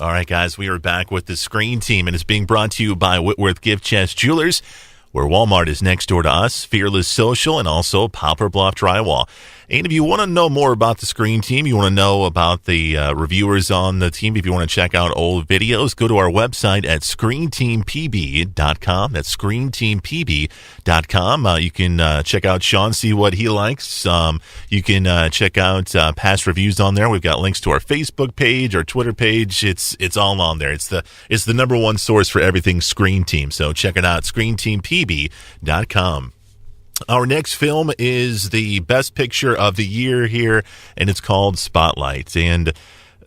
All right, guys, we are back with the Screen Team, and it's being brought to you by Whitworth Gift Chest Jewelers, where Walmart is next door to us, Fearless Social, and also Poplar Bluff Drywall. And if you want to know more about the Screen Team, you want to know about the reviewers on the team, if you want to check out old videos, go to our website at screenteampb.com. That's screenteampb.com. You can check out Sean, see what he likes. You can check out past reviews on there. We've got links to our Facebook page, our Twitter page. It's all on there. It's the number one source for everything Screen Team. So check it out, screenteampb.com. Our next film is the best picture of the year here, and it's called Spotlight. And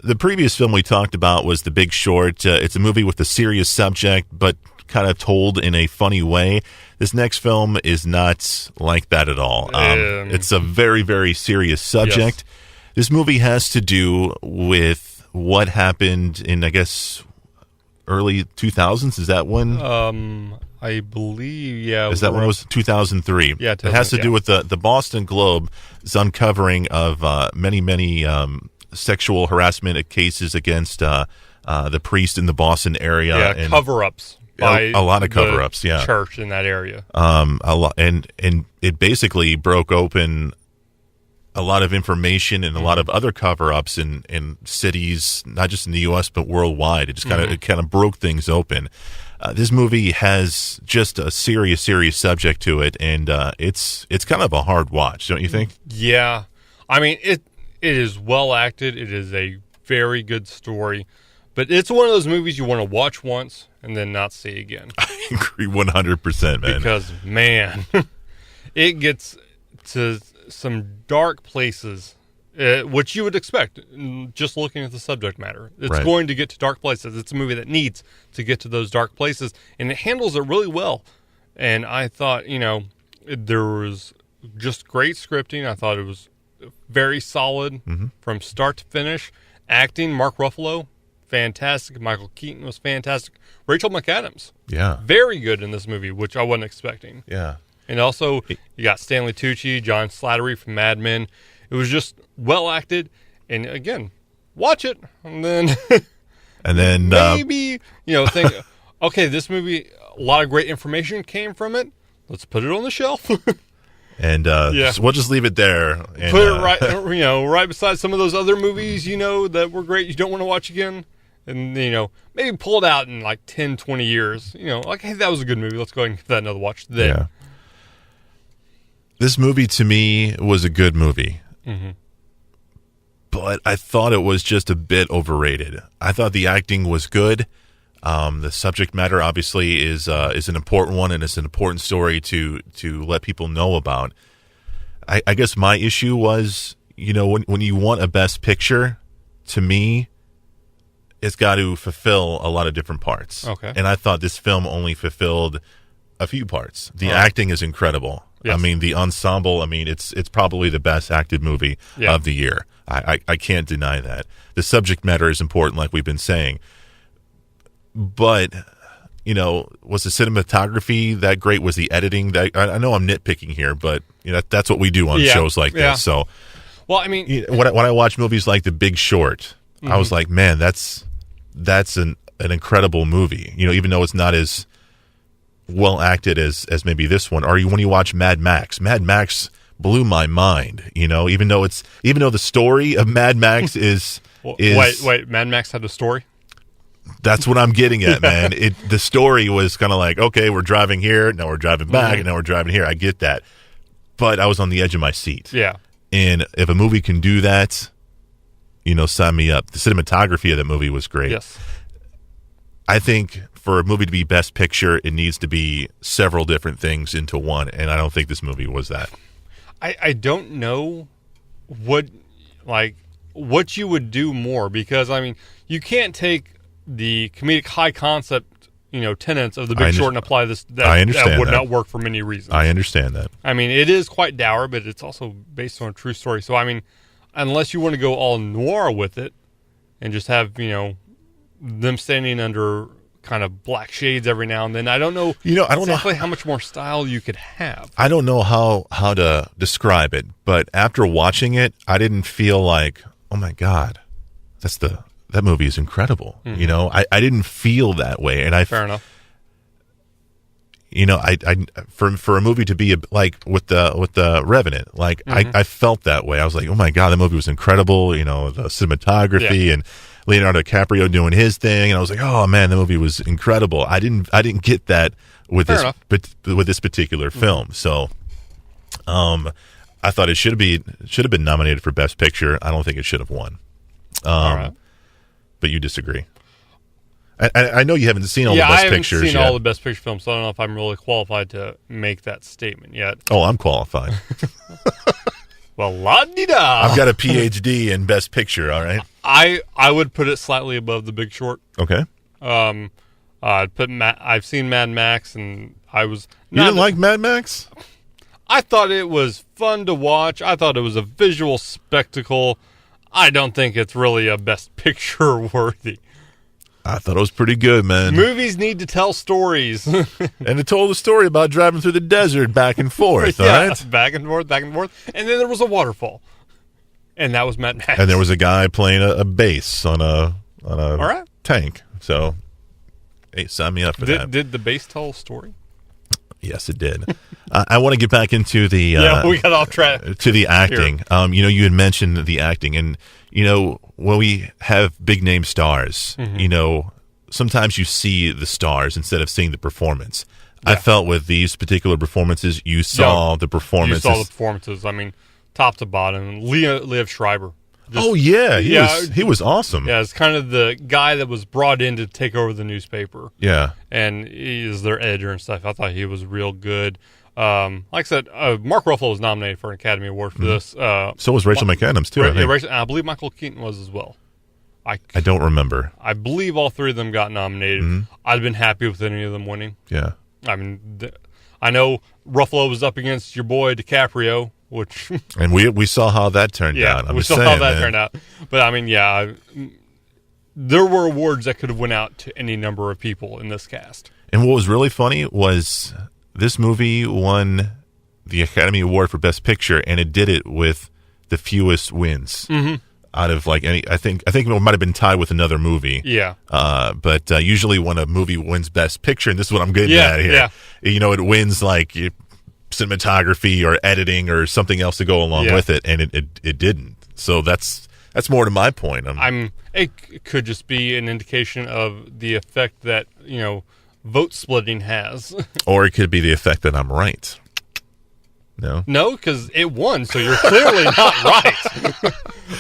the previous film we talked about was The Big Short. It's a movie with a serious subject, but kind of told in a funny way. This next film is not like that at all. It's a very, very serious subject. Yes. This movie has to do with what happened in, I guess, early 2000s. Is that when? I believe, yeah. Is that when it was? 2003. Yeah, it has to do with the Boston Globe's uncovering of many sexual harassment cases against the priest in the Boston area. Yeah, and cover-ups. By a lot of cover-ups, yeah. Church in that area. A lot, and it basically broke open a lot of information and a lot of other cover-ups in cities, not just in the U.S., but worldwide. It just kind of broke things open. This movie has just a serious subject to it, and it's kind of a hard watch, don't you think? Yeah. I mean, it is well acted. It is a very good story. But it's one of those movies you want to watch once and then not see again. I agree 100%, man. Because, man, it gets to some dark places, which you would expect just looking at the subject matter. It's going to get to dark places. It's a movie that needs to get to those dark places, and it handles it really well. And I thought, there was just great scripting. I thought it was very solid from start to finish. Acting, Mark Ruffalo, fantastic. Michael Keaton was fantastic. Rachel McAdams, very good in this movie, which I wasn't expecting. Yeah. And also, you got Stanley Tucci, John Slattery from Mad Men. It was just well acted, and again, watch it, and then maybe think, okay, this movie, a lot of great information came from it. Let's put it on the shelf, and we'll just leave it there. And, put it right, right beside some of those other movies, that were great. You don't want to watch again, and maybe pull it out in like 10, 20 years. Like, hey, that was a good movie. Let's go ahead and give that another watch then. Yeah. This movie to me was a good movie. But I thought it was just a bit overrated. I thought the acting was good. The subject matter obviously is an important one, and it's an important story to let people know about. I guess my issue was, when you want a best picture, to me, it's got to fulfill a lot of different parts. Okay. And I thought this film only fulfilled a few parts. The acting is incredible. Yes. I mean, the ensemble, it's probably the best acted movie of the year. I can't deny that. The subject matter is important, like we've been saying. But, was the cinematography that great? Was the editing that... I know I'm nitpicking here, but that's what we do on shows like this. So, well, I mean... when I watch movies like The Big Short, I was like, man, that's an incredible movie. Even though it's not as well acted as maybe this one. Or when you watch Mad Max blew my mind, even though the story of Mad Max is wait, Mad Max had a story? That's what I'm getting at, man. The story was kind of like, okay, we're driving here, now we're driving back, and now we're driving here. I get that. But I was on the edge of my seat. Yeah. And if a movie can do that, sign me up. The cinematography of that movie was great. Yes. I think for a movie to be best picture, it needs to be several different things into one, and I don't think this movie was that. I don't know what you would do more, because you can't take the comedic high concept tenets of The Big Short and apply this. I understand that would not work for many reasons. I understand that. It is quite dour, but it's also based on a true story. So unless you want to go all noir with it and just have them standing under kind of black shades every now and then, I don't know. I don't know how much more style you could have. I don't know how to describe it, but after watching it, I didn't feel like, oh my God, that's the that movie is incredible. Mm-hmm. You know, I didn't feel that way, and fair enough. You know, I for a movie to be like with the Revenant, like I felt that way. I was like, oh my god, that movie was incredible. You know, the cinematography and Leonardo DiCaprio doing his thing, and I was like, oh man, the movie was incredible. I didn't get that with this particular film. So, I thought it should have been nominated for Best Picture. I don't think it should have won. All right. But you disagree. I know you haven't seen all the Best Pictures yet. I haven't seen all the Best Picture films, so I don't know if I'm really qualified to make that statement yet. Oh, I'm qualified. Well, la-di-da. I've got a PhD in Best Picture, all right? I would put it slightly above The Big Short. Okay. I've seen Mad Max, and I was... You didn't like Mad Max? I thought it was fun to watch. I thought it was a visual spectacle. I don't think it's really a Best Picture worthy. I thought it was pretty good, man. Movies need to tell stories. And it told a story about driving through the desert back and forth, all right? Back and forth. And then there was a waterfall. And that was Mad Max. And there was a guy playing a bass on a all right. tank. So, hey, sign me up for that. Did the bass tell a story? Yes, it did. I want to get back into the... we got off track. To the acting. You know, you had mentioned the acting. And, you know, when we have big-name stars, you know, sometimes you see the stars instead of seeing the performance. Yeah. I felt with these particular performances, you saw the performances. You saw the performances. I mean, top to bottom. Liev Schreiber. He was awesome. Yeah, it's kind of the guy that was brought in to take over the newspaper. Yeah. And he is their editor and stuff. I thought he was real good. Like I said, Mark Ruffalo was nominated for an Academy Award for this. So was Rachel McAdams, too, I believe Michael Keaton was as well. I don't remember. I believe all three of them got nominated. I'd have been happy with any of them winning. Yeah. I mean, I know Ruffalo was up against your boy DiCaprio, which... And we saw how that turned out. We saw how that turned out. But, I mean, there were awards that could have went out to any number of people in this cast. And what was really funny was this movie won the Academy Award for Best Picture, and it did it with the fewest wins out of like any. I think it might have been tied with another movie. Yeah. But usually when a movie wins Best Picture, and this is what I'm getting at here, you know, it wins like cinematography or editing or something else to go along with it, and it didn't. So that's more to my point. It could just be an indication of the effect that, you know, vote splitting has. Or it could be the effect that I'm right. No, because it won, so you're clearly not right.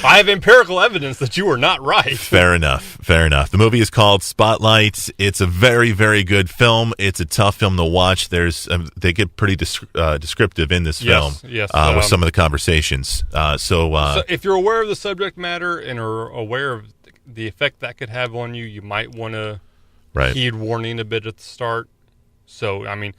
I have empirical evidence that you are not right. Fair enough. The movie is called Spotlight. It's a very, very good film. It's a tough film to watch. They get pretty descriptive in this film with some of the conversations. So if you're aware of the subject matter and are aware of the effect that could have on you, you might want to heed warning a bit at the start. So, I mean...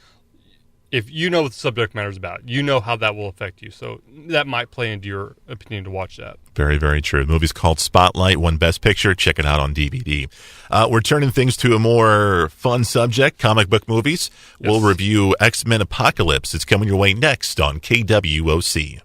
If you know what the subject matter is about, you know how that will affect you. So that might play into your opinion to watch that. Very, very true. The movie's called Spotlight, won Best Picture. Check it out on DVD. We're turning things to a more fun subject, comic book movies. Yes. We'll review X-Men Apocalypse. It's coming your way next on KWOC.